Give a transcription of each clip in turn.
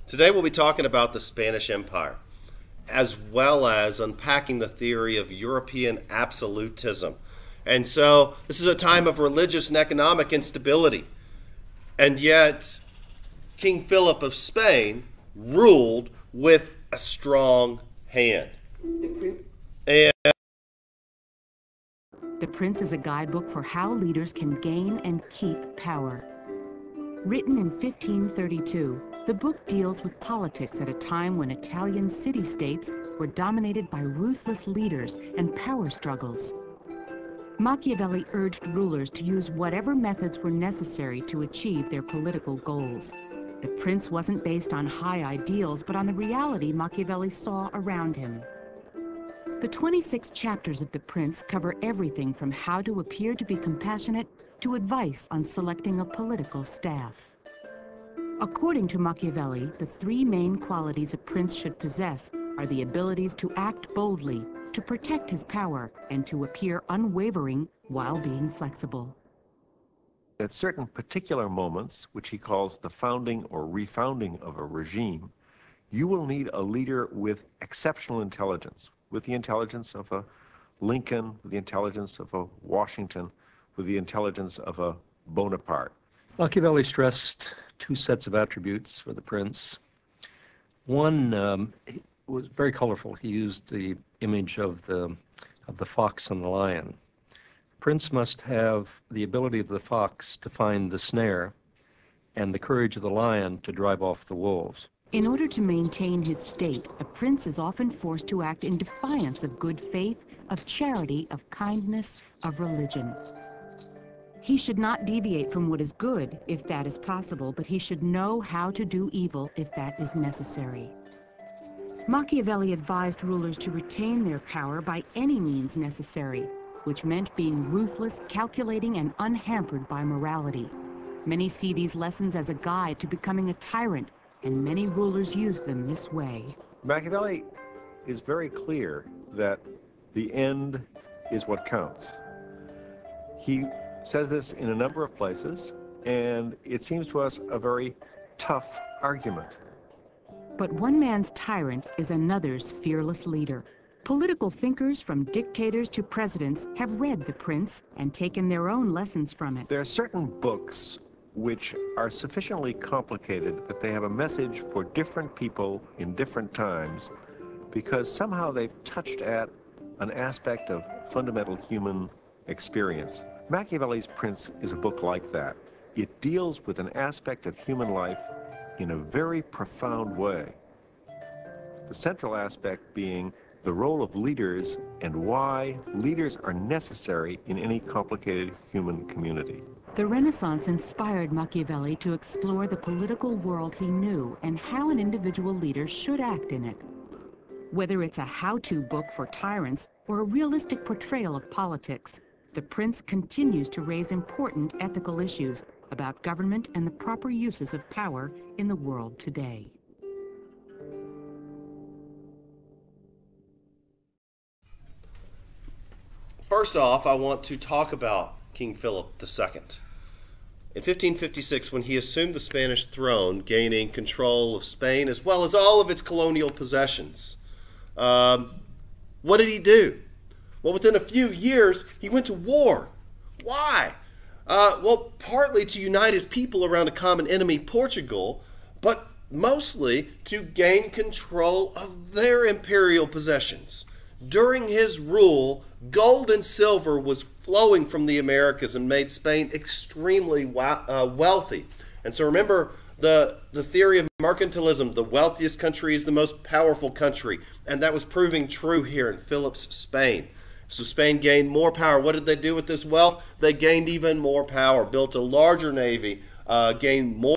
Today we'll be talking about the Spanish Empire, as well as unpacking the theory of European absolutism. And so this is a time of religious and economic instability. And yet King Philip of Spain ruled with a strong hand. And The Prince is a guidebook for how leaders can gain and keep power. Written in 1532, the book deals with politics at a time when Italian city-states were dominated by ruthless leaders and power struggles. Machiavelli urged rulers to use whatever methods were necessary to achieve their political goals. The Prince wasn't based on high ideals, but on the reality Machiavelli saw around him. The 26 chapters of The Prince cover everything from how to appear to be compassionate to advice on selecting a political staff. According to Machiavelli, the three main qualities a prince should possess are the abilities to act boldly, to protect his power, and to appear unwavering while being flexible. At certain particular moments, which he calls the founding or refounding of a regime, you will need a leader with exceptional intelligence, with the intelligence of a Lincoln, with the intelligence of a Washington, with the intelligence of a Bonaparte. Machiavelli stressed two sets of attributes for the prince. One was very colorful. He used the image of the fox and the lion. The prince must have the ability of the fox to find the snare and the courage of the lion to drive off the wolves. In order to maintain his state, a prince is often forced to act in defiance of good faith, of charity, of kindness, of religion. He should not deviate from what is good, if that is possible, but he should know how to do evil if that is necessary. Machiavelli advised rulers to retain their power by any means necessary, which meant being ruthless, calculating, and unhampered by morality. Many see these lessons as a guide to becoming a tyrant, and many rulers use them this way. Machiavelli is very clear that the end is what counts. He says this in a number of places, and it seems to us a very tough argument. But one man's tyrant is another's fearless leader. Political thinkers, from dictators to presidents, have read The Prince and taken their own lessons from it. There are certain books which are sufficiently complicated that they have a message for different people in different times because somehow they've touched at an aspect of fundamental human experience. Machiavelli's Prince is a book like that. It deals with an aspect of human life in a very profound way. The central aspect being the role of leaders and why leaders are necessary in any complicated human community. The Renaissance inspired Machiavelli to explore the political world he knew and how an individual leader should act in it. Whether it's a how-to book for tyrants or a realistic portrayal of politics, The Prince continues to raise important ethical issues about government and the proper uses of power in the world today. first off, I want to talk about King Philip II. In 1556, when he assumed the Spanish throne, gaining control of Spain as well as all of its colonial possessions, what did he do? Well, within a few years, he went to war. Why? Well, partly to unite his people around a common enemy, Portugal, but mostly to gain control of their imperial possessions. During his rule, gold and silver was flowing from the Americas and made Spain extremely wealthy. And so remember the theory of mercantilism, the wealthiest country is the most powerful country. And that was proving true here in Philip's Spain. So Spain gained more power. What did they do with this wealth? They gained even more power, built a larger navy, gained more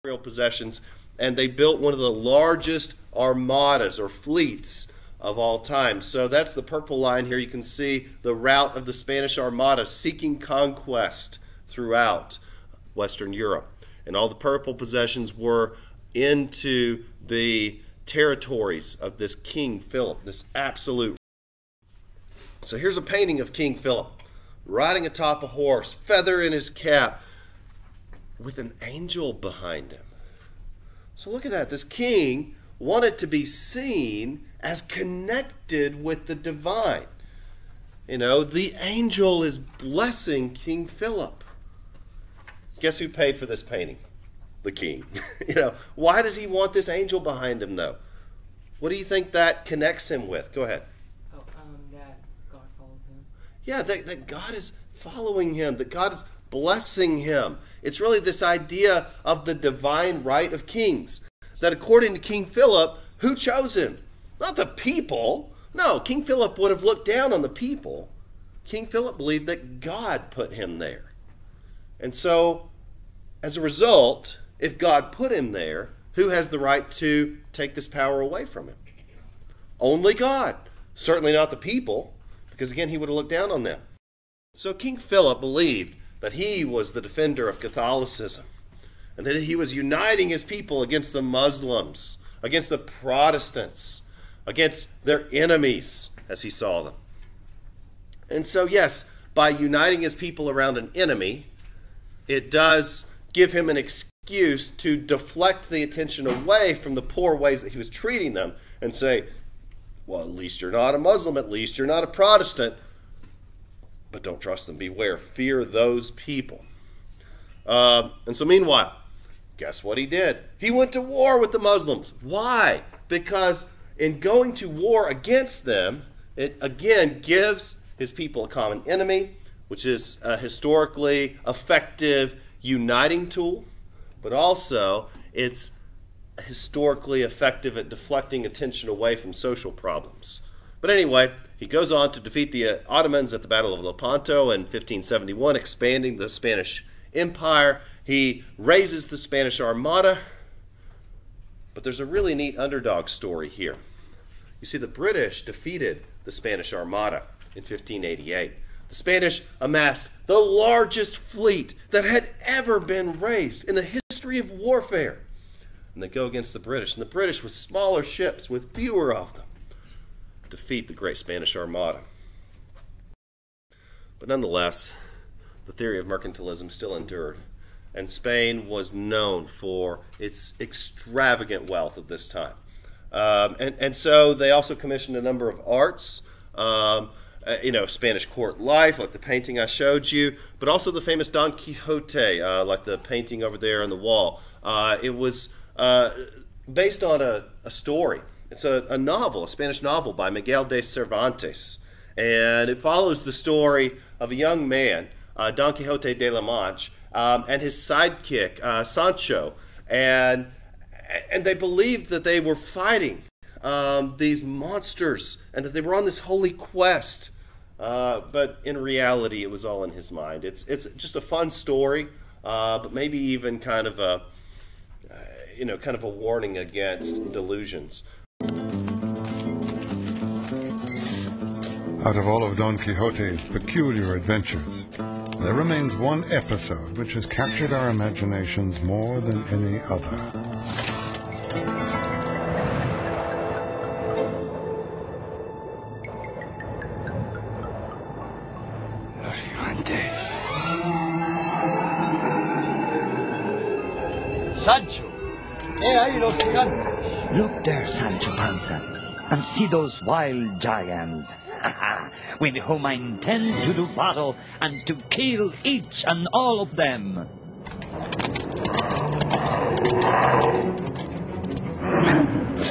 imperial possessions, and they built one of the largest armadas or fleets of all time. So that's the purple line here. You can see the route of the Spanish Armada seeking conquest throughout Western Europe. And all the purple possessions were into the territories of this King Philip, this absolute. So here's a painting of King Philip riding atop a horse, feather in his cap, with an angel behind him. So look at that. This king wanted to be seen as connected with the divine. You know, the angel is blessing King Philip. Guess who paid for this painting? The king. You know, why does he want this angel behind him, though? What do you think that connects him with? Go ahead. Oh, that God follows him. Yeah, that God is following him, that God is blessing him. It's really this idea of the divine right of kings. That according to King Philip, who chose him? Not the people. No, King Philip would have looked down on the people. King Philip believed that God put him there. And so, as a result, if God put him there, who has the right to take this power away from him? Only God. Certainly not the people, because again, he would have looked down on them. So King Philip believed that he was the defender of Catholicism, and that he was uniting his people against the Muslims, against the Protestants, against their enemies, as he saw them. And so, yes, by uniting his people around an enemy, it does give him an excuse to deflect the attention away from the poor ways that he was treating them and say, well, at least you're not a Muslim, at least you're not a Protestant, but don't trust them. Beware, fear those people. And so meanwhile, guess what he did? He went to war with the Muslims. Why? Because in going to war against them, it again gives his people a common enemy, which is a historically effective uniting tool, but also it's historically effective at deflecting attention away from social problems. But anyway, he goes on to defeat the Ottomans at the Battle of Lepanto in 1571, expanding the Spanish Empire. He raises the Spanish Armada. But there's a really neat underdog story here. You see, the British defeated the Spanish Armada in 1588. The Spanish amassed the largest fleet that had ever been raised in the history of warfare. And they go against the British. And the British, with smaller ships, with fewer of them, defeat the great Spanish Armada. But nonetheless, the theory of mercantilism still endured, and Spain was known for its extravagant wealth of this time. And so they also commissioned a number of arts, Spanish court life, like the painting I showed you, but also the famous Don Quixote, like the painting over there on the wall. It was based on a story. It's a novel, a Spanish novel by Miguel de Cervantes. And it follows the story of a young man, Don Quixote de la Mancha, and his sidekick, Sancho. And they believed that they were fighting these monsters and that they were on this holy quest. But in reality, it was all in his mind. It's just a fun story, but maybe even kind of a warning against delusions. Out of all of Don Quixote's peculiar adventures, there remains one episode which has captured our imaginations more than any other. Sancho, ahí los gigantes. Look there, Sancho Panza, and see those wild giants, with whom I intend to do battle and to kill each and all of them.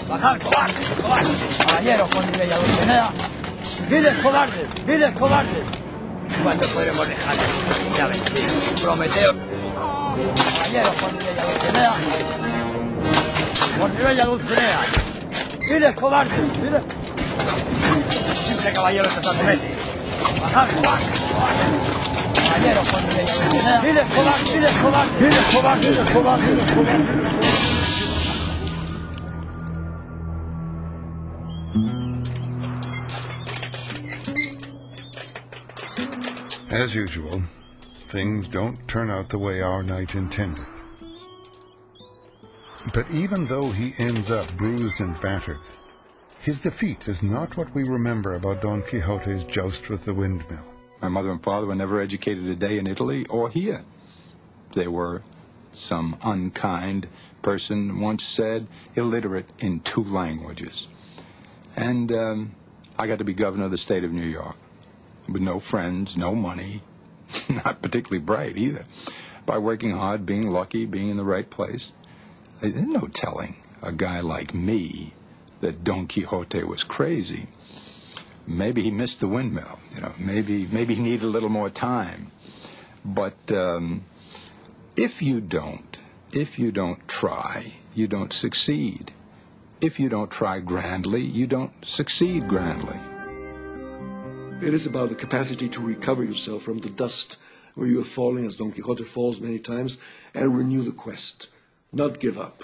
Bajar, cobardes, cobardes. Caballeros con mi bella Dulcinea. Viles cobardes, viles cobardes. ¿Cuándo podremos dejar de aventuras? Prometeo. Caballeros con mi bella Dulcinea. Con mi bella Dulcinea. Viles cobardes, viles. Siempre caballeros tratando de Messi. Bajar, cobardes, cobardes. Caballeros con mi bella Dulcinea. Viles cobardes, viles cobardes, viles cobardes, viles cobardes, viles cobardes. As usual, things don't turn out the way our knight intended. But even though he ends up bruised and battered, his defeat is not what we remember about Don Quixote's joust with the windmill. My mother and father were never educated a day in Italy or here. They were some unkind, person once said, illiterate in 2 languages. And I got to be governor of the state of New York with no friends, no money, not particularly bright either. By working hard, being lucky, being in the right place. There's no telling a guy like me that Don Quixote was crazy. Maybe he missed the windmill, you know, maybe he needed a little more time. But if you don't try, you don't succeed. If you don't try grandly, you don't succeed grandly. It is about the capacity to recover yourself from the dust where you are falling, as Don Quixote falls many times, and renew the quest, not give up,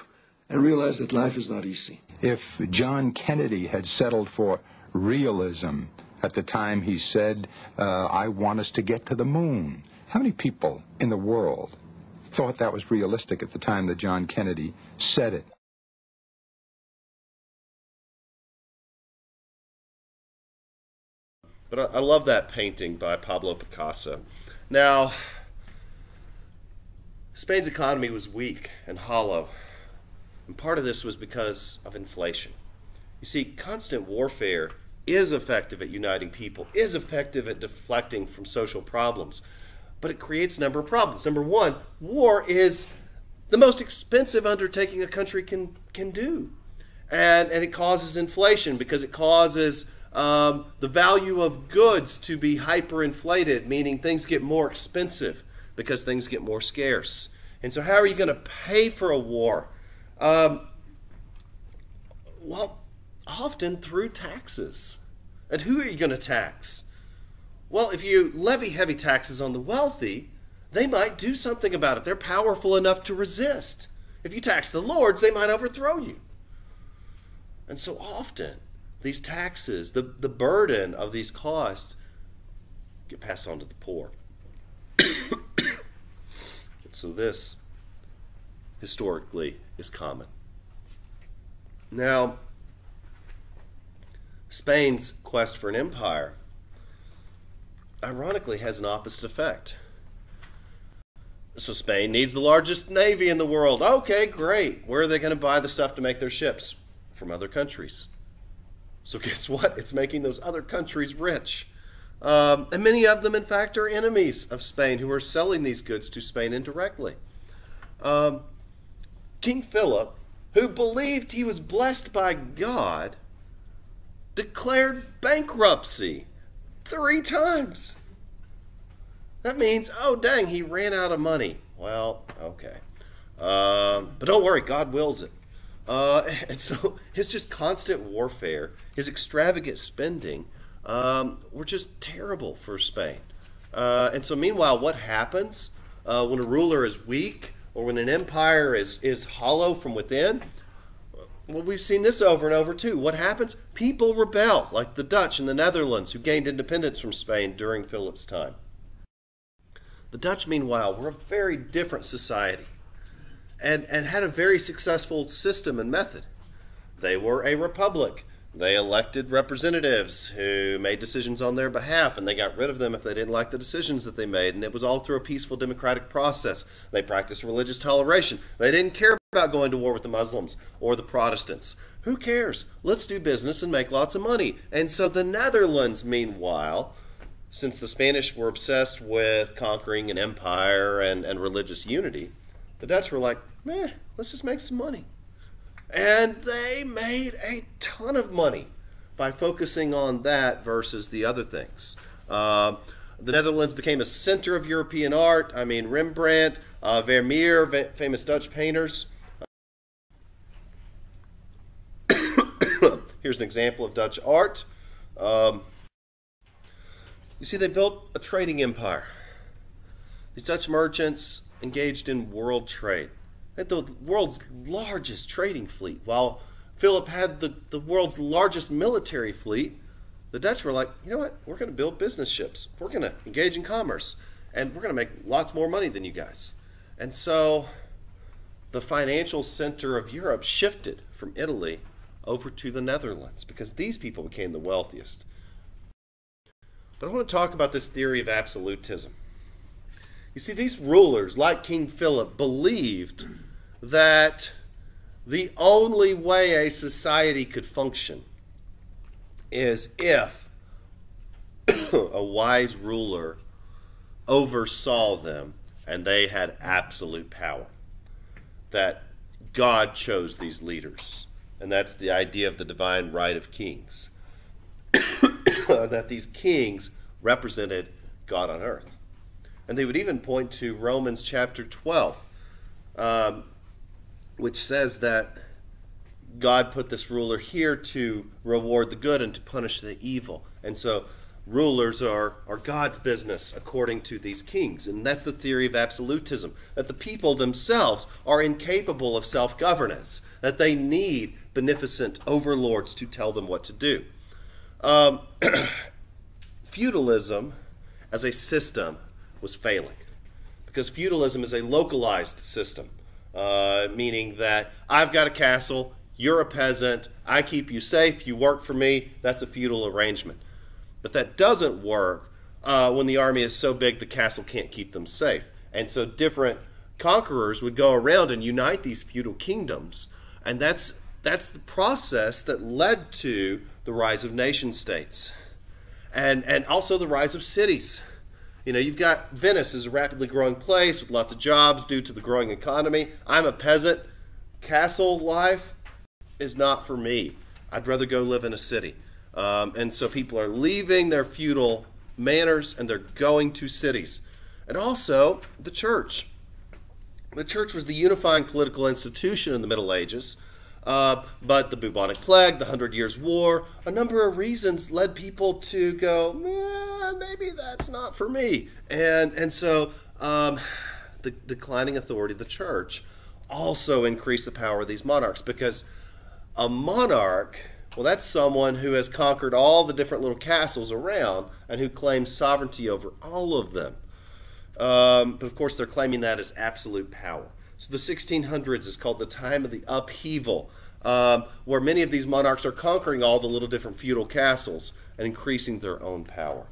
and realize that life is not easy. If John Kennedy had settled for realism at the time he said, I want us to get to the moon, how many people in the world thought that was realistic at the time that John Kennedy said it? But I love that painting by Pablo Picasso. Now, Spain's economy was weak and hollow, and part of this was because of inflation. You see, constant warfare is effective at uniting people, is effective at deflecting from social problems, but it creates a number of problems. Number one, war is the most expensive undertaking a country can do, and it causes inflation because it causes the value of goods to be hyperinflated, meaning things get more expensive because things get more scarce. And so how are you going to pay for a war? Well, often through taxes. And who are you going to tax? Well, if you levy heavy taxes on the wealthy, they might do something about it. They're powerful enough to resist. If you tax the lords, they might overthrow you. And so often, these taxes, the burden of these costs, get passed on to the poor. So this, historically, is common. Now, Spain's quest for an empire, ironically, has an opposite effect. So Spain needs the largest navy in the world. Okay, great. Where are they going to buy the stuff to make their ships? From other countries. So guess what? It's making those other countries rich. And many of them, in fact, are enemies of Spain who are selling these goods to Spain indirectly. King Philip, who believed he was blessed by God, declared bankruptcy 3 times. That means, oh dang, he ran out of money. Well, okay. But don't worry, God wills it. And so his just constant warfare, his extravagant spending, were just terrible for Spain. And so meanwhile, what happens when a ruler is weak or when an empire is hollow from within? Well, we've seen this over and over too. What happens? People rebel, like the Dutch in the Netherlands who gained independence from Spain during Philip's time. The Dutch, meanwhile, were a very different society and had a very successful system and method. They were a republic. They elected representatives who made decisions on their behalf, and they got rid of them if they didn't like the decisions that they made, and it was all through a peaceful democratic process. They practiced religious toleration. They didn't care about going to war with the Muslims or the Protestants. Who cares? Let's do business and make lots of money. And so the Netherlands, meanwhile, since the Spanish were obsessed with conquering an empire and religious unity, the Dutch were like, let's just make some money. And they made a ton of money by focusing on that versus the other things. The Netherlands became a center of European art. I mean, Rembrandt, Vermeer, famous Dutch painters. Here's an example of Dutch art. You see, they built a trading empire. These Dutch merchants engaged in world trade. They had the world's largest trading fleet. While Philip had the world's largest military fleet, the Dutch were like, you know what? We're going to build business ships. We're going to engage in commerce. And we're going to make lots more money than you guys. And so the financial center of Europe shifted from Italy over to the Netherlands because these people became the wealthiest. But I want to talk about this theory of absolutism. You see, these rulers, like King Philip, believed that The only way a society could function is if a wise ruler oversaw them and they had absolute power. That God chose these leaders. And that's the idea of the divine right of kings. That these kings represented God on earth. And they would even point to Romans chapter 12, which says that God put this ruler here to reward the good and to punish the evil. And so rulers are God's business according to these kings. And that's the theory of absolutism, that the people themselves are incapable of self-governance, that they need beneficent overlords to tell them what to do. Feudalism as a system was failing, because feudalism is a localized system, meaning that I've got a castle, you're a peasant, I keep you safe, you work for me. That's a feudal arrangement. But that doesn't work when the army is so big the castle can't keep them safe. And so different conquerors would go around and unite these feudal kingdoms. And that's the process that led to the rise of nation states. And also the rise of cities. You know, you've got Venice is a rapidly growing place with lots of jobs due to the growing economy. I'm a peasant. Castle life is not for me. I'd rather go live in a city. And so people are leaving their feudal manners and they're going to cities. And also the church. The church was the unifying political institution in the Middle Ages. But the bubonic plague, the 100 Years' War, a number of reasons led people to go, maybe that's not for me. And so the declining authority of the church also increased the power of these monarchs, because a monarch, well, that's someone who has conquered all the different little castles around and who claims sovereignty over all of them. But of course, they're claiming that as absolute power. So the 1600s is called the time of the upheaval, where many of these monarchs are conquering all the little different feudal castles and increasing their own power.